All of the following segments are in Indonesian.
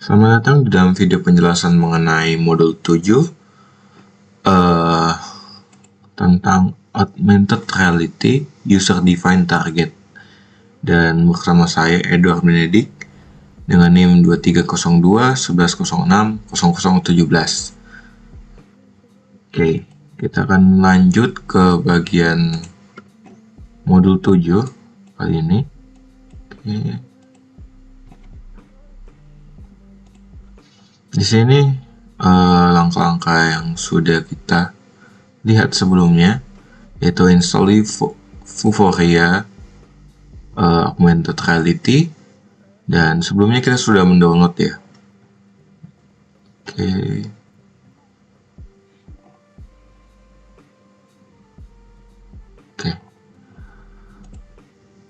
Selamat datang di dalam video penjelasan mengenai modul 7 tentang Augmented Reality User Defined Target. Dan bersama saya Edward Benedict dengan NIM 2302 1106 0017. Oke, kita akan lanjut ke bagian modul 7 kali ini. Oke. Di sini langkah-langkah yang sudah kita lihat sebelumnya, yaitu install Vuforia Augmented Reality, dan sebelumnya kita sudah mendownload ya. Oke.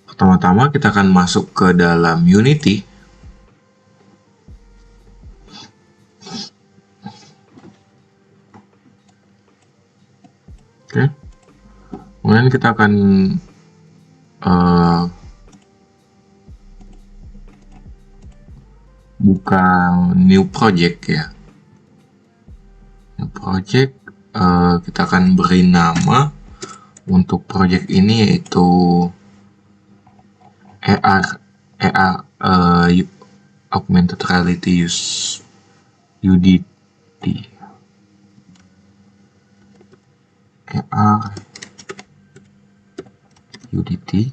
Pertama-tama kita akan masuk ke dalam Unity. Oke. Kemudian kita akan buka new project ya. New project, kita akan beri nama untuk project ini yaitu AR Augmented Reality UDT. AR UDT.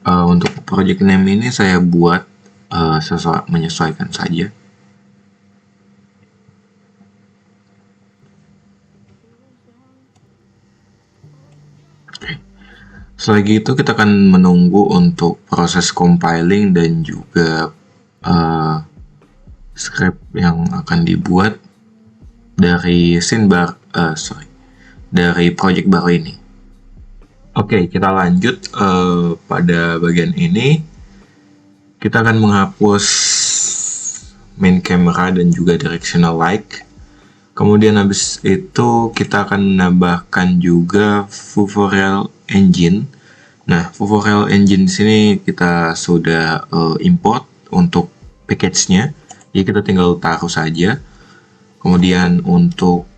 Untuk project name ini saya buat menyesuaikan saja. Setelah itu kita akan menunggu untuk proses compiling dan juga script yang akan dibuat dari dari project baru ini. Oke, kita lanjut pada bagian ini. Kita akan menghapus main camera dan juga directional light. Kemudian habis itu kita akan menambahkan juga Vuforia Engine. Nah, Vuforia Engine di sini kita sudah import untuk package-nya. Jadi kita tinggal taruh saja. Kemudian untuk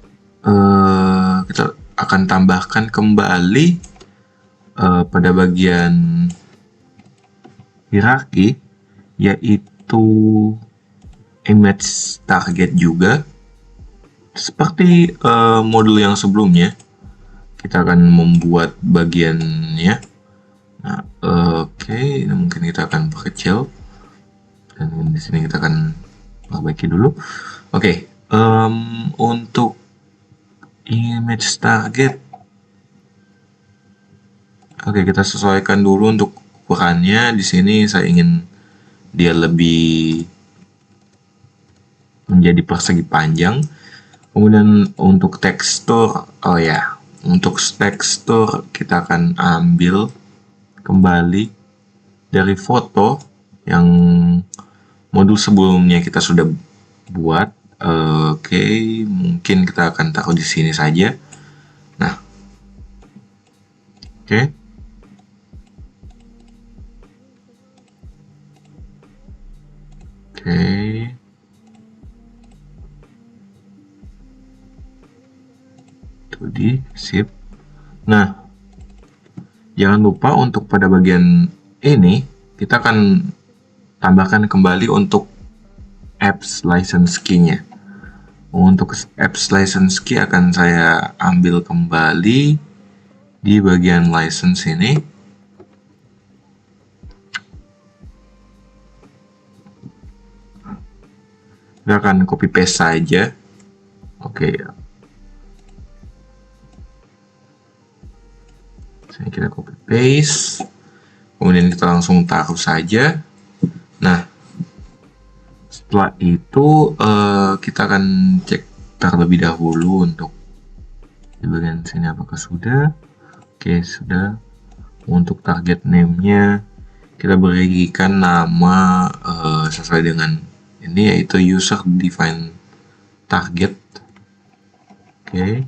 kita akan tambahkan kembali pada bagian hierarki, yaitu image target juga. Seperti modul yang sebelumnya, kita akan membuat bagiannya. Nah, oke, mungkin kita akan perkecil, dan di sini kita akan perbaiki dulu. Oke, untuk image target, oke, kita sesuaikan dulu untuk ukurannya. Di sini saya ingin dia lebih menjadi persegi panjang. Kemudian untuk tekstur, untuk tekstur kita akan ambil kembali dari foto yang modul sebelumnya kita sudah buat. Oke, mungkin kita akan taruh di sini saja. Nah, oke. Di sip. Nah, jangan lupa untuk pada bagian ini kita akan tambahkan kembali untuk apps license key-nya. Untuk apps license key akan saya ambil kembali di bagian license ini. Kita akan copy paste saja. Oke. Kita copy paste, kemudian kita langsung taruh saja. Nah, setelah itu kita akan cek terlebih dahulu untuk di bagian sini apakah sudah. Oke, sudah. Untuk target name-nya kita berikan nama sesuai dengan ini, yaitu user defined target. Oke.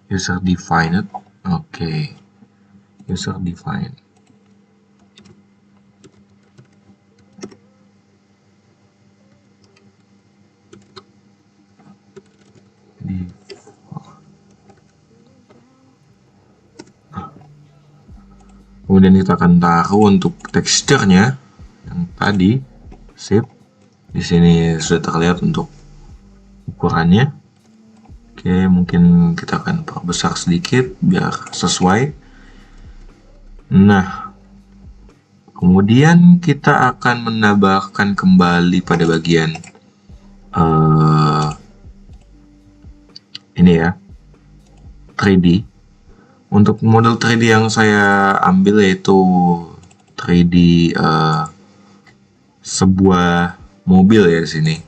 user defined. Oke. User defined. Kemudian kita akan taruh untuk teksturnya yang tadi, sip. Di sini sudah terlihat untuk ukurannya. Oke, mungkin kita akan perbesar sedikit biar sesuai. Nah, kemudian kita akan menambahkan kembali pada bagian ini ya, 3D. Untuk model 3D yang saya ambil yaitu 3D sebuah mobil ya di sini.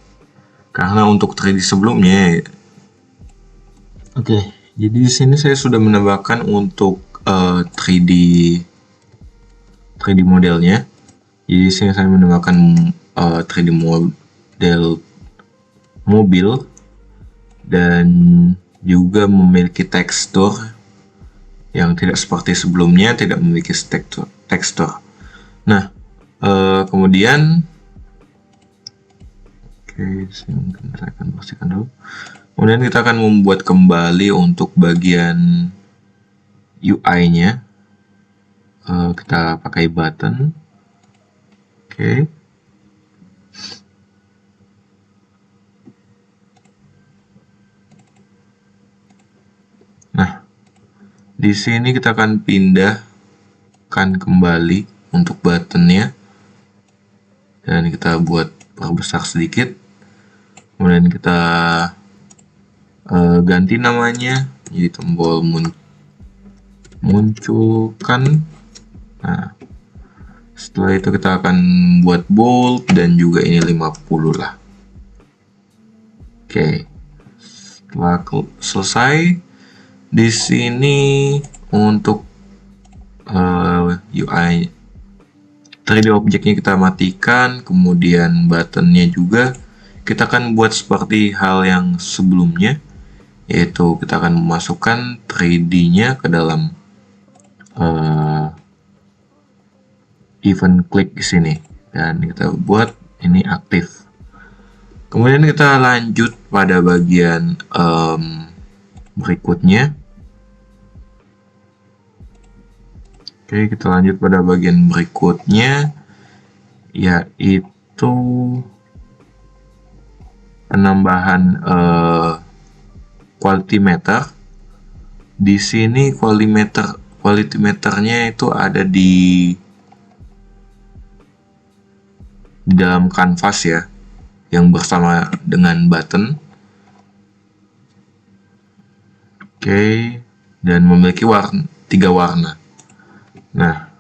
Karena untuk 3D sebelumnya, oke, jadi di sini saya sudah menambahkan untuk 3D modelnya. Jadi di sini saya menambahkan 3D model mobil dan juga memiliki tekstur yang tidak seperti sebelumnya, tidak memiliki tekstur. Nah, kemudian mungkin saya akan bersihkan dulu. Kemudian kita akan membuat kembali untuk bagian UI-nya. Kita pakai button. Oke. Nah, di sini kita akan pindahkan kembali untuk buttonnya. Dan kita buat perbesar sedikit. Kemudian kita ganti namanya jadi tombol munculkan. Nah, setelah itu kita akan buat bold dan juga ini 50 lah. Oke, setelah selesai, di sini untuk UI 3D objeknya kita matikan, kemudian buttonnya juga kita akan buat seperti hal yang sebelumnya, yaitu kita akan memasukkan 3D-nya ke dalam event click di sini dan kita buat ini aktif. Kemudian kita lanjut pada bagian berikutnya. Oke, kita lanjut pada bagian berikutnya, yaitu penambahan quality meter. Di sini quality meternya itu ada di dalam kanvas ya, yang bersama dengan button. Oke, dan memiliki tiga warna. Nah,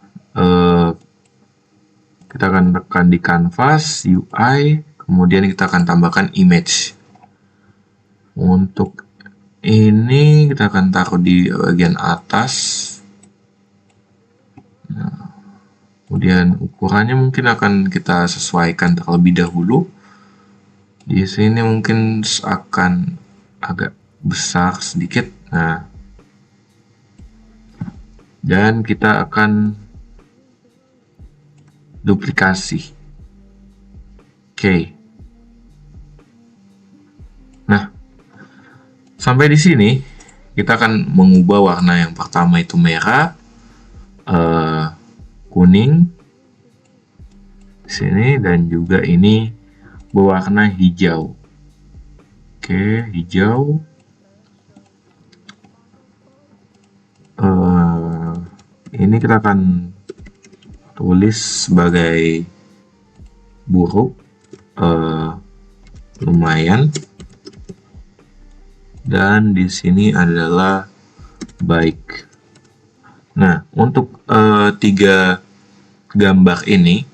kita akan tekan di kanvas UI, kemudian kita akan tambahkan image. Untuk ini kita akan taruh di bagian atas. Nah, kemudian ukurannya mungkin akan kita sesuaikan terlebih dahulu. Di sini mungkin akan agak besar sedikit. Nah, dan kita akan duplikasi. Oke. Nah, sampai di sini kita akan mengubah warna yang pertama itu merah, kuning di sini, dan juga ini berwarna hijau. Oke, hijau. Ini kita akan tulis sebagai buruk, lumayan, dan di sini adalah baik. Nah, untuk tiga gambar ini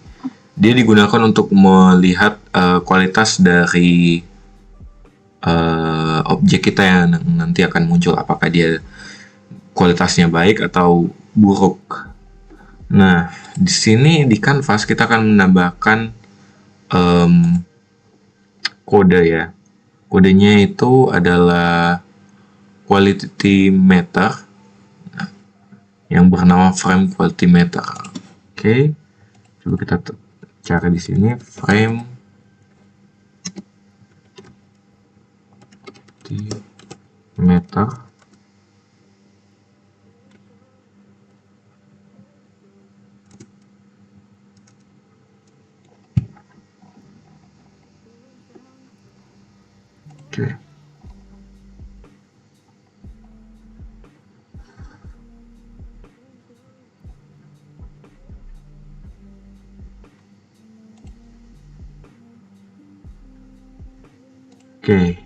dia digunakan untuk melihat kualitas dari objek kita yang nanti akan muncul, apakah dia kualitasnya baik atau buruk. Nah, di sini di kanvas kita akan menambahkan kode ya. Kodenya itu adalah quality meter yang bernama frame quality meter. Oke, coba kita cari di sini frame quality meter. Oke. Oke.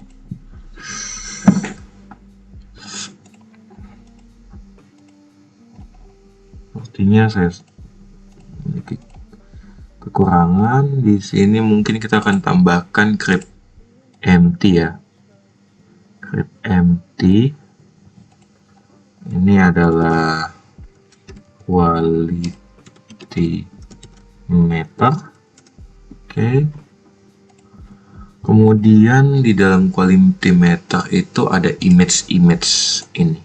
Sepertinya saya memiliki kekurangan di sini. Mungkin kita akan tambahkan grep empty ya. Grep empty ini adalah quality meter. Oke. Kemudian di dalam quality meter itu ada image ini.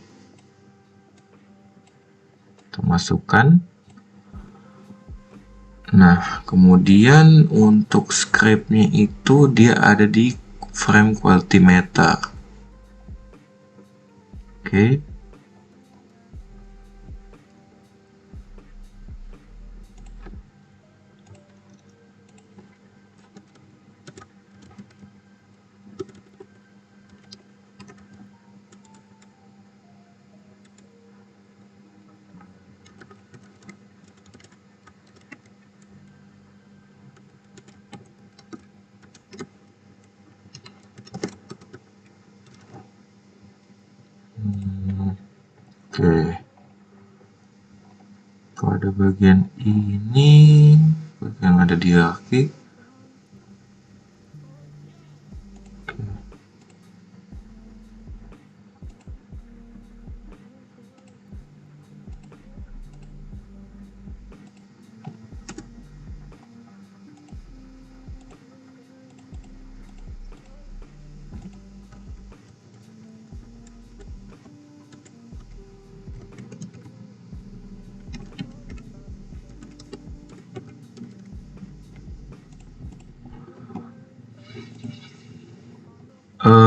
Kita masukkan. Nah, kemudian untuk scriptnya itu dia ada di frame quality meter. Oke. Oke, pada bagian ini, bagian ada di hierarchy.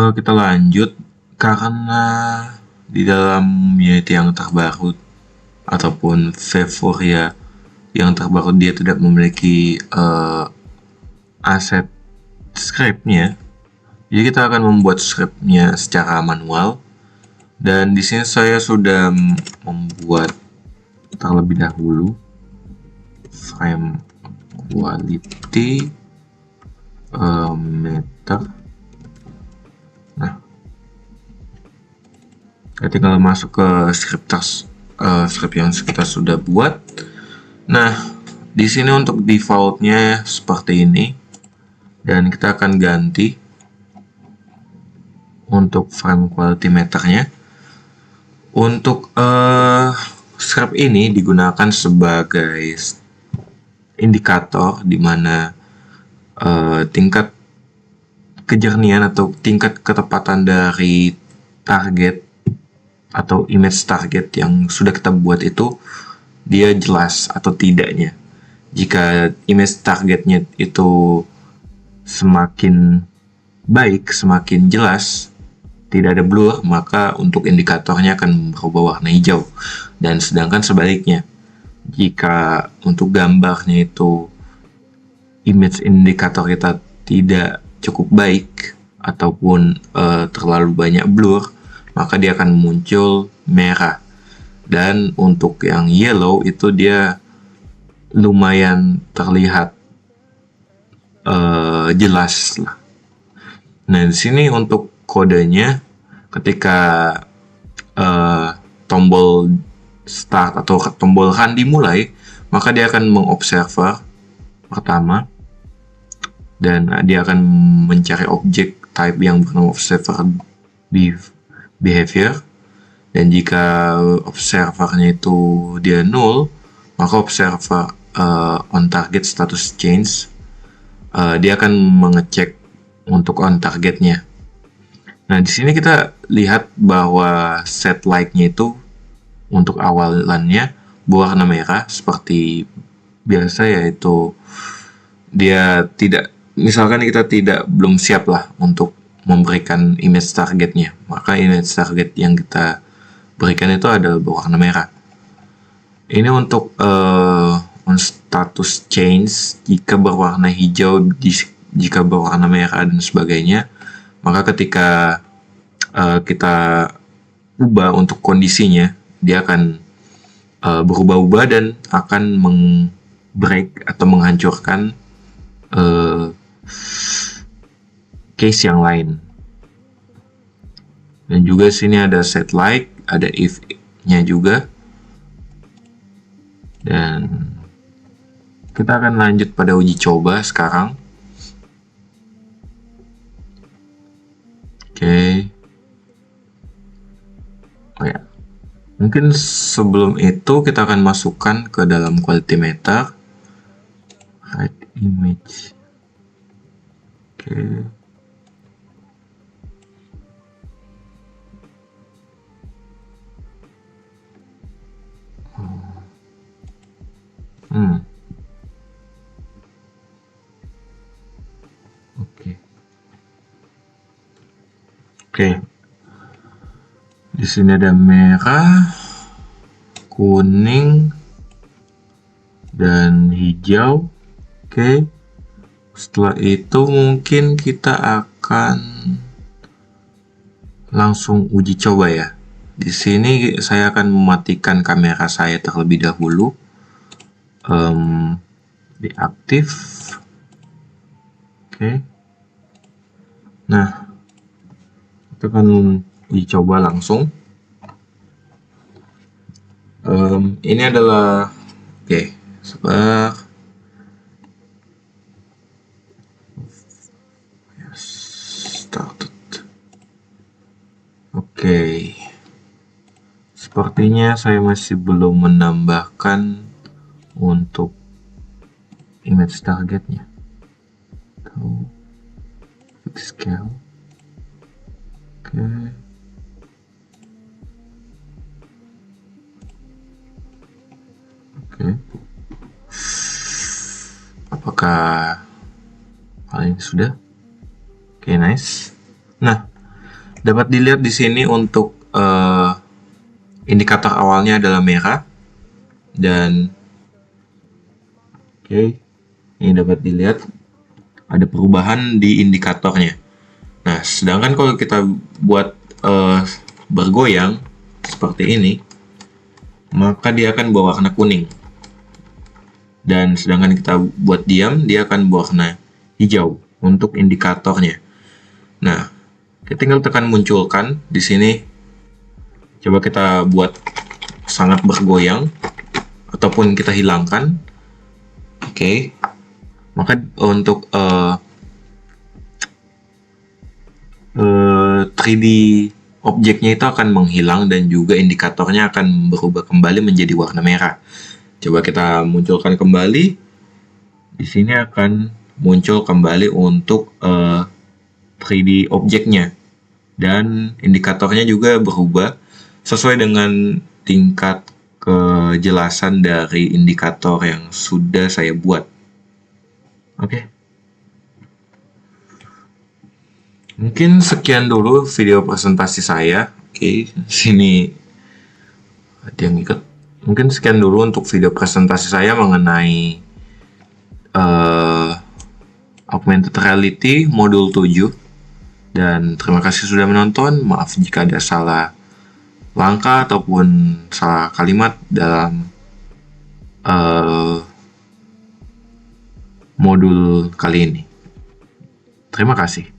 Kita lanjut karena di dalam Unity yang terbaru ataupun Vuforia yang terbaru dia tidak memiliki aset scriptnya, jadi kita akan membuat scriptnya secara manual. Dan di sini saya sudah membuat terlebih dahulu frame quality meter. Nah, kita tinggal masuk ke script yang kita sudah buat. Nah, di sini untuk defaultnya seperti ini, dan kita akan ganti untuk frame quality meternya. Untuk script ini digunakan sebagai indikator di mana tingkat kejernihan atau tingkat ketepatan dari target atau image target yang sudah kita buat itu dia jelas atau tidaknya. Jika image targetnya itu semakin baik, semakin jelas, tidak ada blur, maka untuk indikatornya akan berubah warna hijau. Dan sedangkan sebaliknya, jika untuk gambarnya itu image indikator kita tidak cukup baik ataupun terlalu banyak blur, maka dia akan muncul merah. Dan untuk yang yellow itu dia lumayan terlihat jelas lah. Nah, di sini untuk kodenya, ketika tombol start atau tombol run dimulai, maka dia akan mengobserver pertama, dan dia akan mencari objek type yang bernama observer behavior. Dan jika observernya itu dia null, maka observer on target status change, dia akan mengecek untuk on targetnya. Nah, di sini kita lihat bahwa set light-nya itu untuk awalannya berwarna merah seperti biasa, yaitu dia tidak, misalkan kita belum siap lah untuk memberikan image targetnya, maka image target yang kita berikan itu adalah berwarna merah. Ini untuk status change, jika berwarna hijau, jika berwarna merah dan sebagainya, maka ketika kita ubah untuk kondisinya, dia akan berubah-ubah dan akan break atau menghancurkan case yang lain. Dan juga sini ada set light, ada if-nya juga. Dan kita akan lanjut pada uji coba sekarang. Oke. Oh ya. Mungkin sebelum itu kita akan masukkan ke dalam quality meter hide image. Oke. Oke. Di sini ada merah, kuning, dan hijau. Oke. Setelah itu mungkin kita akan langsung uji coba ya. Di sini saya akan mematikan kamera saya terlebih dahulu. Diaktif. Oke. Nah, kita akan uji coba langsung. Ini adalah sebentar. Started. Oke. Sepertinya saya masih belum menambahkan untuk image targetnya. Fix scale. Oke. Apakah hal ini sudah? Oke, nice. Nah, dapat dilihat di sini untuk indikator awalnya adalah merah, dan ini dapat dilihat ada perubahan di indikatornya. Nah, sedangkan kalau kita buat bergoyang seperti ini, maka dia akan berwarna kuning. Dan sedangkan kita buat diam, dia akan berwarna hijau untuk indikatornya. Nah, kita tinggal tekan munculkan di sini. Coba kita buat sangat bergoyang ataupun kita hilangkan. Oke. Maka untuk 3D objeknya itu akan menghilang dan juga indikatornya akan berubah kembali menjadi warna merah. Coba kita munculkan kembali. Di sini akan muncul kembali untuk 3D objeknya, dan indikatornya juga berubah sesuai dengan tingkat kejelasan dari indikator yang sudah saya buat. Oke. Mungkin sekian dulu video presentasi saya. Oke, sini ada yang ikut. Mungkin sekian dulu untuk video presentasi saya mengenai Augmented Reality Modul 7. Dan terima kasih sudah menonton. Maaf jika ada salah langkah ataupun salah kalimat dalam modul kali ini. Terima kasih.